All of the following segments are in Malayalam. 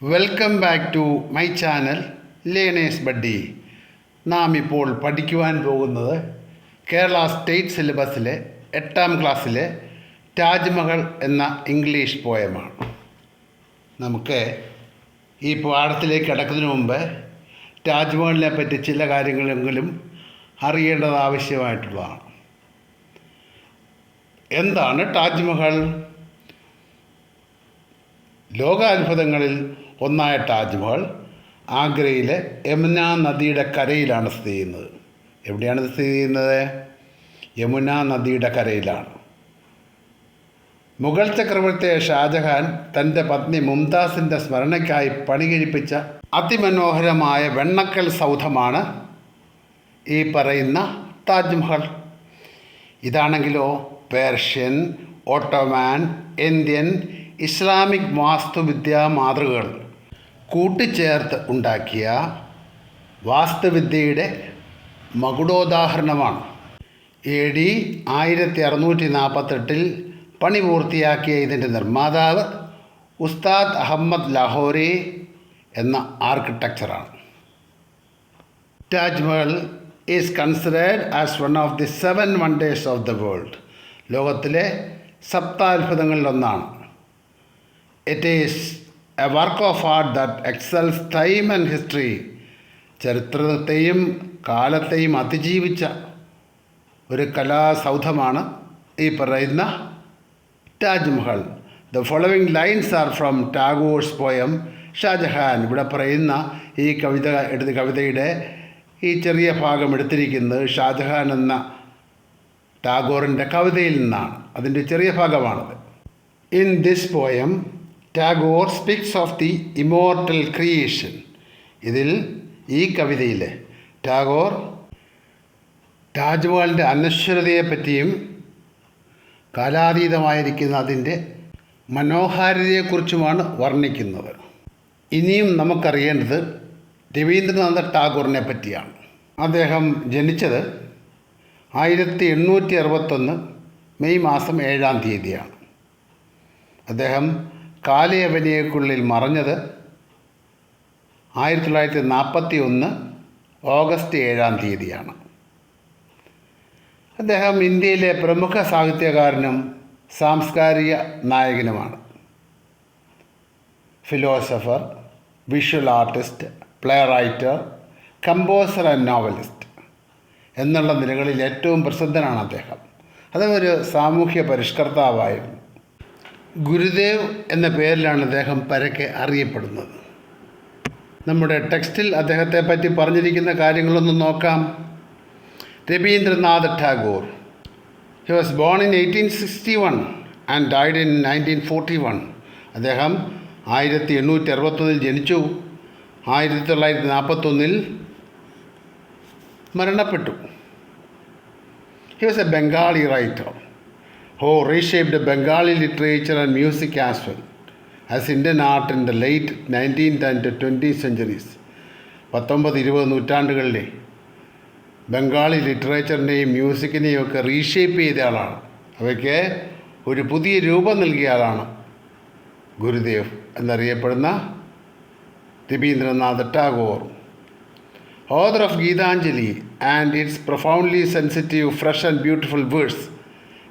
Welcome back to my channel learners buddy. നാം ഇപ്പോൾ പഠിക്കുവാൻ പോകുന്നത് കേരള സ്റ്റേറ്റ് സിലബസിലെ 8ാം ക്ലാസ്സിലെ താജ്മഹൽ എന്ന ഇംഗ്ലീഷ് പോയമാണ്. നമുക്ക് ഈ പാഠത്തിലേക്ക് കടക്കുന്നതിന് മുമ്പ് താജ്മഹലിനെ പറ്റി ചില കാര്യങ്ങളെങ്കിലും അറിയേണ്ടത് ആവശ്യമായിട്ടുള്ളതാണ്. എന്താണ് താജ്മഹൽ? ലോകാത്ഭുതങ്ങളിൽ ഒന്നായ താജ്മഹൽ ആഗ്രയിലെ യമുന നദിയുടെ കരയിലാണ് സ്ഥിതി ചെയ്യുന്നത്. എവിടെയാണ് സ്ഥിതി ചെയ്യുന്നത്? യമുന നദിയുടെ കരയിലാണ്. മുഗൾ ചക്രവർത്തി ഷാജഹാൻ തൻ്റെ പത്നി മുംതാസിൻ്റെ സ്മരണയ്ക്കായി പണികഴിപ്പിച്ച അതിമനോഹരമായ വെണ്ണക്കൽ സൗധമാണ് ഈ പറയുന്ന താജ്മഹൽ. ഇതാണെങ്കിലോ പേർഷ്യൻ, ഓട്ടോമാൻ, ഇന്ത്യൻ, ഇസ്ലാമിക് വാസ്തുവിദ്യാ മാതൃകകൾ കൂട്ടിച്ചേർത്ത് ഉണ്ടാക്കിയ വാസ്തുവിദ്യയുടെ മകുടോദാഹരണമാണ്. AD 1648 പണി പൂർത്തിയാക്കിയ ഇതിൻ്റെ നിർമ്മാതാവ് ഉസ്താദ് അഹമ്മദ് ലാഹോറി എന്ന ആർക്കിടെക്ചറാണ്. Taj Mahal is considered as one of the 7 wonders of the world. ലോകത്തിലെ സപ്താത്ഭുതങ്ങളിലൊന്നാണ്. It is a work of art that excels time and history. ചരിത്രത്തെയും കാലത്തെയും അതിജീവിച്ച ഒരു കലാസൗധമാണ് ഈ പറയുന്ന Taj Mahal. The following lines are from Tagore's poem Shah Jahan. ഇവിടെ പറയുന്ന ഈ കവിതയുടെ ഈ ചെറിയ ഭാഗം എടുത്തിരിക്കുന്നത് ഷാജഹാൻ എന്ന ടാഗോറിൻ്റെ കവിതയിൽ നിന്നാണ്. അതിൻ്റെ ചെറിയ ഭാഗമാണത്. In this poem, Tagore speaks of the immortal creation. ഇതിൽ ഈ കവിതയിൽ ടാഗോർ താജ്മഹലിൻ്റെ അനശ്വരതയെപ്പറ്റിയും കാലാതീതമായിരിക്കുന്ന അതിൻ്റെ മനോഹാരിതയെക്കുറിച്ചുമാണ് വർണ്ണിക്കുന്നത്. ഇനിയും നമുക്കറിയേണ്ടത് രവീന്ദ്രനാഥ ടാഗോറിനെ പറ്റിയാണ്. അദ്ദേഹം ജനിച്ചത് 1861 മെയ് മാസം 7-ാം തീയതിയാണ്. അദ്ദേഹം കാലയവനികൾക്കുള്ളിൽ മറഞ്ഞത് 1941 ഓഗസ്റ്റ് 7-ാം തീയതിയാണ്. അദ്ദേഹം ഇന്ത്യയിലെ പ്രമുഖ സാഹിത്യകാരനും സാംസ്കാരിക നായകനുമാണ്. Philosopher, visual artist, playwright, composer and novelist എന്നുള്ള നിലകളിൽ ഏറ്റവും പ്രസിദ്ധനാണ് അദ്ദേഹം. അതൊരു സാമൂഹ്യ പരിഷ്കർത്താവായിരുന്നു. ഗുരുദേവ് എന്ന പേരിലാണ് അദ്ദേഹം പരക്കെ അറിയപ്പെടുന്നത്. നമ്മുടെ ടെക്സ്റ്റിൽ അദ്ദേഹത്തെ പറ്റി പറഞ്ഞിരിക്കുന്ന കാര്യങ്ങളൊന്ന് നോക്കാം. Rabindranath Tagore. He was born in 1861 and died in 1941. അദ്ദേഹം 1861 ജനിച്ചു, 1941 മരണപ്പെട്ടു. He was a Bengali writer who reshaped Bengali literature and music as well as Indian art in the late 19th and 20th centuries. 19-20 നൂറ്റാണ്ടുകളിലെ Bengali ലിറ്ററേച്ചറിനെയും മ്യൂസിക്കിനെയും ഒക്കെ റീഷേപ്പ് ചെയ്ത ആളാണ്. അവയ്ക്ക് ഒരു പുതിയ രൂപം നൽകിയ ആളാണ് ഗുരുദേവ് എന്നറിയപ്പെടുന്ന Rabindranath Tagore. Author of Geetanjali and its profoundly sensitive, fresh and beautiful verse.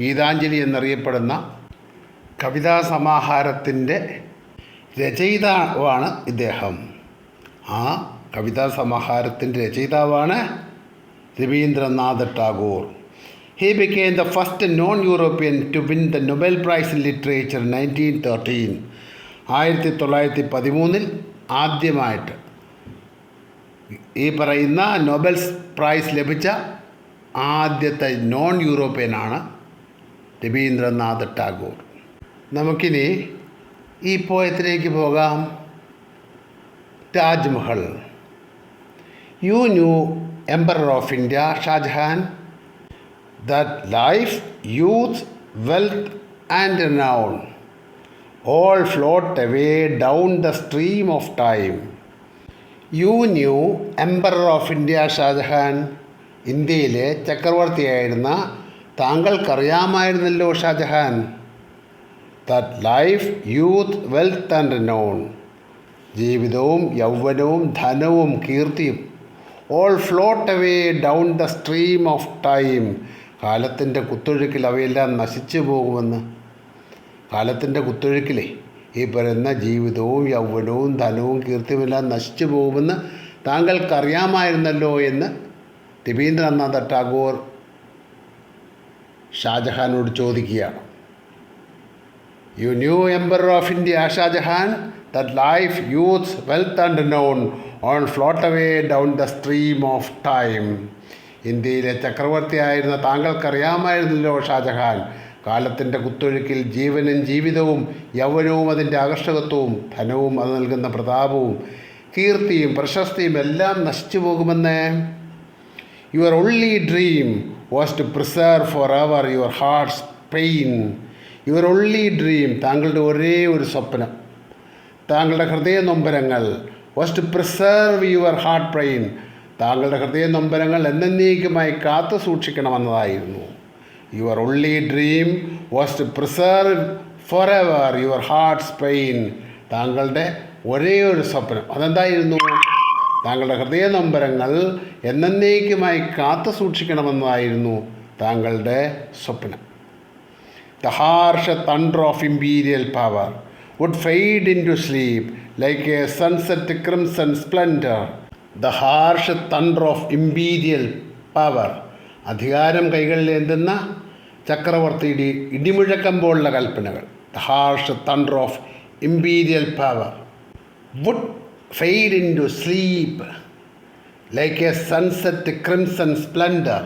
Geethanjali എന്നറിയപ്പെടുന്ന കവിതാ സമാഹാരത്തിൻ്റെ രചയിതാവാണ് ഇദ്ദേഹം. ആ കവിതാ സമാഹാരത്തിൻ്റെ രചയിതാവാണ് Rabindranath Tagore. He became the first non-European to win the Nobel Prize in Literature in 1913. 1913 ആദ്യമായിട്ട് ഈ പറയുന്ന നൊബൽ പ്രൈസ് ലഭിച്ച ആദ്യത്തെ നോൺ യൂറോപ്യനാണ് രവീന്ദ്രനാഥ ടാഗോർ. നമുക്കിനി ഈ പോയത്തിലേക്ക് പോകാം. Taj Mahal. You knew emperor of India Shah Jahan that life, youth, wealth and renown all float away down the stream of time. You knew emperor of India Shah Jahan. ഇന്ത്യയിലെ ചക്രവർത്തിയായിരുന്ന താങ്കൾക്കറിയാമായിരുന്നല്ലോ Shah Jahan. that life, youth, wealth and renown ജീവിതവും യൗവനവും ധനവും കീർത്തിയും all float away down the stream of time. കാലത്തിൻ്റെ കുത്തൊഴുക്കിൽ അവയെല്ലാം നശിച്ചു പോകുമെന്ന്. കാലത്തിൻ്റെ കുത്തൊഴുക്കിലേ ഈ പറയുന്ന ജീവിതവും യൗവനവും ധനവും കീർത്തിയുമെല്ലാം നശിച്ചു പോകുമെന്ന് താങ്കൾക്കറിയാമായിരുന്നല്ലോ എന്ന് രവീന്ദ്രനാഥ ടാഗോർ ഷാജഹാനോട് ചോദിക്കുകയാണ്. You knew emperor of India Shah Jahan that life, youth, wealth and known all float away down the stream of time. ഇന്ത്യയിലെ ചക്രവർത്തിയായിരുന്ന താങ്കൾക്കറിയാമായിരുന്നല്ലോ ഷാജഹാൻ, കാലത്തിൻ്റെ കുത്തൊഴുക്കിൽ ജീവനും ജീവിതവും യൗവനവും അതിൻ്റെ ആകർഷകത്വവും ധനവും അത് നൽകുന്ന പ്രതാപവും കീർത്തിയും പ്രശസ്തിയും എല്ലാം നശിച്ചു പോകുമെന്ന്. Your only dream was to preserve forever your hearts pain. Your only dream, താങ്കളുടെ ഒരേ ഒരു സ്വപ്നം, താങ്കളുടെ ഹൃദയ നൊമ്പരങ്ങൾ was to preserve your heart pain, താങ്കളുടെ ഹൃദയ നൊമ്പരങ്ങൾ എന്നേക്കുമായി കാത്തു സൂക്ഷിക്കണമെന്നതായിരുന്നു. Your only dream was to preserve forever your hearts pain, താങ്കളുടെ ഒരേ ഒരു സ്വപ്നം അതെന്തായിരുന്നു? താങ്കളുടെ ഹൃദയ നൊമ്പരങ്ങൾ എന്നേക്കുമായി കാത്തു സൂക്ഷിക്കണമെന്നതായിരുന്നു താങ്കളുടെ സ്വപ്നം. The harsh thunder of imperial power would fade into sleep like a sunset crimson splendor. The harsh thunder of imperial power, അധികാരം കൈകളിലേന്തുന്ന ചക്രവർത്തിയുടെ ഇടിമുഴക്കം പോലുള്ള കൽപ്പനകൾ. The harsh thunder of imperial power would fade into sleep like a sunset crimson splendor.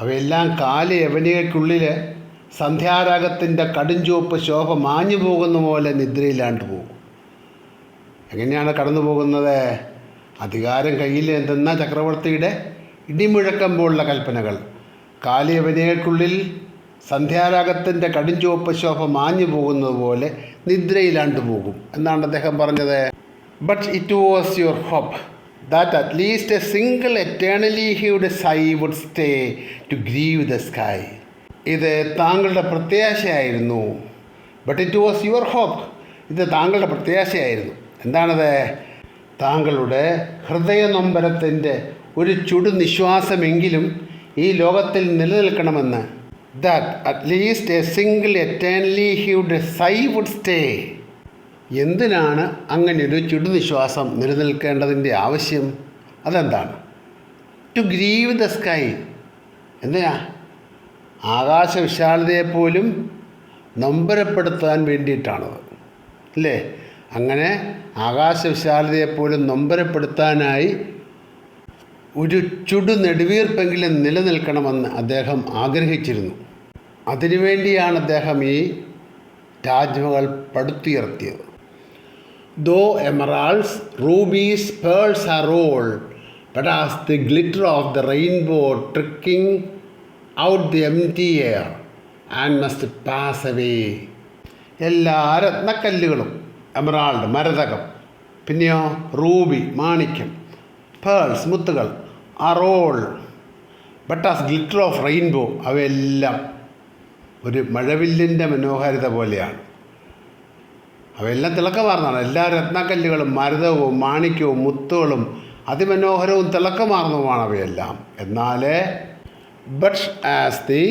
അവയെല്ലാം കാലയവനികൾക്കുള്ളിൽ സന്ധ്യാരാഗത്തിൻ്റെ കടുംചുവപ്പ് ശോഭ മാഞ്ഞു പോകുന്ന പോലെ നിദ്രയിലാണ്ട് പോകും. എങ്ങനെയാണ് കടന്നു പോകുന്നത്? അധികാരം കയ്യിലെന്തുന്ന ചക്രവർത്തിയുടെ ഇടിമുഴക്കം പോലുള്ള കൽപ്പനകൾ കാലയവനികൾക്കുള്ളിൽ സന്ധ്യാരാഗത്തിൻ്റെ കടുംചുവപ്പ് ശോഭ മാഞ്ഞു പോകുന്നത് പോലെ നിദ്രയിലാണ്ട് പോകും എന്നാണ് അദ്ദേഹം പറഞ്ഞത്. But it was your hope that at least a single eternally hued sigh would stay to grieve the sky. ഇത് താങ്കളുടെ പ്രത്യാശയായിരുന്നു. But it was your hope, ഇത് താങ്കളുടെ പ്രത്യാശയായിരുന്നു. എന്താണത്? താങ്കളുടെ ഹൃദയ നൊമ്പരത്തിൻ്റെ ഒരു ചുടു നിശ്വാസമെങ്കിലും ഈ ലോകത്തിൽ നിലനിൽക്കണമെന്ന്. That at least a single eternally hued sigh would stay. എന്തിനാണ് അങ്ങനെയൊരു ചുടുനിശ്വാസം നിലനിൽക്കേണ്ടതിൻ്റെ ആവശ്യം? അതെന്താണ്? To grieve the sky. എന്തിനാ? ആകാശവിശാലതയെപ്പോലും നൊമ്പരപ്പെടുത്താൻ വേണ്ടിയിട്ടാണത്, അല്ലേ? അങ്ങനെ ആകാശവിശാലതയെപ്പോലും നൊമ്പരപ്പെടുത്താനായി ഒരു ചുടു നെടുവീർപ്പെങ്കിലും നിലനിൽക്കണമെന്ന് അദ്ദേഹം ആഗ്രഹിച്ചിരുന്നു. അതിനുവേണ്ടിയാണ് അദ്ദേഹം ഈ Taj Mahal പടുത്തുയർത്തിയത്. Though emeralds, rubies, pearls are old, but as the glitter of the rainbow trickling out the empty air and must pass away. എല്ലാ രത്നക്കല്ലുകളും, എമറാൾഡ് മരതകം, പിന്നെയോ റൂബി മാണിക്യം, പേൾസ് മുത്തുകൾ, are old but as glitter of rainbow, അവയെല്ലാം ഒരു മഴവില്ലിൻ്റെ മനോഹാരിത പോലെയാണ്. അവയെല്ലാം തിളക്കമാർന്നതാണ്. എല്ലാ രത്നക്കല്ലുകളും മരതകവും മാണിക്യവും മുത്തുകളും അതിമനോഹരവും തിളക്കമാർന്നതുമാണ് അവയെല്ലാം. എന്നാൽ but as the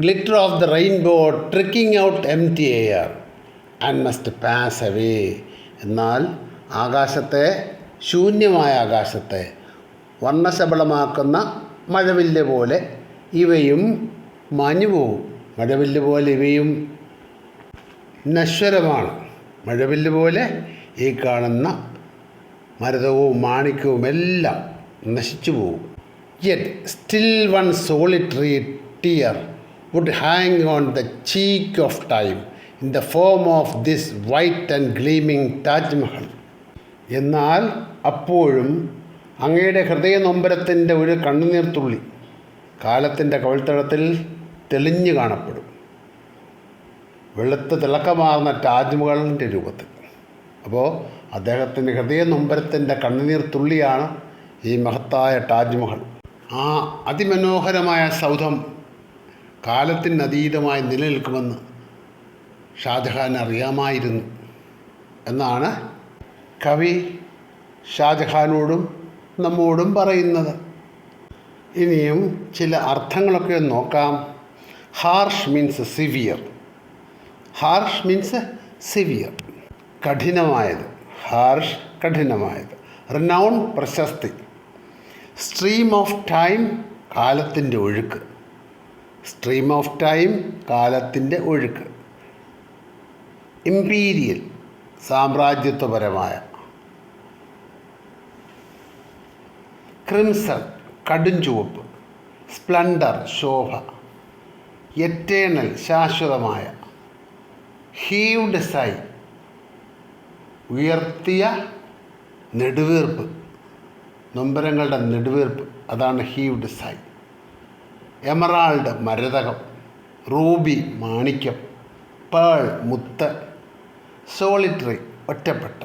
glitter of the rainbow tricking out empty air and must pass away. എന്നാൽ ആകാശത്തെ, ശൂന്യമായ ആകാശത്തെ വർണ്ണശബളമാക്കുന്ന മഴവില്ല് പോലെ ഇവയും മാഞ്ഞു പോകും. മഴവില്ല് പോലെ ഇവയും നശ്വരമാണ്. മഴവില്ല് പോലെ ഈ കാണുന്ന മരതകവും മാണിക്യവും എല്ലാം നശിച്ചു പോകും. Yet still one solitary tear would hang on the cheek of time in the form of this white and gleaming Taj Mahal. എന്നാൽ അപ്പോഴും അങ്ങയുടെ ഹൃദയ നൊമ്പരത്തിൻ്റെ ഒരു കണ്ണുനീർത്തുള്ളി കാലത്തിൻ്റെ കവിൾത്തടത്തിൽ തെളിഞ്ഞു കാണപ്പെടും, വെളുത്ത തിളക്കമാർന്ന താജ്മഹലിൻ്റെ രൂപത്തിൽ. അപ്പോൾ അദ്ദേഹത്തിൻ്റെ ഹൃദയ നൊമ്പരത്തിൻ്റെ കണ്ണുനീർ തുള്ളിയാണ് ഈ മഹത്തായ താജ്മഹൽ. ആ അതിമനോഹരമായ സൗധം കാലത്തിനതീതമായി നിലനിൽക്കുമെന്ന് ഷാജഹാൻ അറിയാമായിരുന്നു. എന്നാണ് കവി ഷാജഹാനോടും നമ്മോടും പറയുന്നത്. ഇനിയും ചില അർത്ഥങ്ങളൊക്കെ നോക്കാം. Harsh means severe. Harsh means severe, കഠിനമായത്. ഹാർഷ് കഠിനമായത്. റിനൗൺ പ്രശസ്തി. സ്ട്രീം ഓഫ് ടൈം കാലത്തിൻ്റെ ഒഴുക്ക്. സ്ട്രീം ഓഫ് ടൈം കാലത്തിൻ്റെ ഒഴുക്ക്. ഇമ്പീരിയൽ സാമ്രാജ്യത്വപരമായ. ക്രിംസൺ കടും ചുവപ്പ്. സ്പ്ലണ്ടർ ശോഭ. എറ്റേണൽ ശാശ്വതമായ. ഹീവ്ഡ് സൈ ഉയർത്തിയ നെടുവീർപ്പ്, നൊമ്പരങ്ങളുടെ നെടുവീർപ്പ്, അതാണ് ഹീവ്ഡ് സൈ. എമറാൾഡ് മരതകം. റൂബി മാണിക്യം. പേൾ മുത്ത്. സോളിറ്ററി ഒറ്റപ്പെട്ട.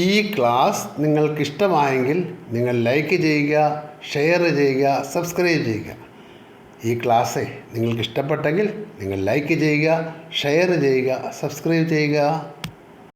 ഈ ക്ലാസ് നിങ്ങൾക്കിഷ്ടമായെങ്കിൽ നിങ്ങൾ ലൈക്ക് ചെയ്യുക, ഷെയർ ചെയ്യുക, സബ്സ്ക്രൈബ് ചെയ്യുക. ഈ ക്ലാസ് നിങ്ങൾക്ക് ഇഷ്ടപ്പെട്ടെങ്കിൽ നിങ്ങൾ ലൈക്ക് ചെയ്യുക, ഷെയർ ചെയ്യുക, സബ്സ്ക്രൈബ് ചെയ്യുക.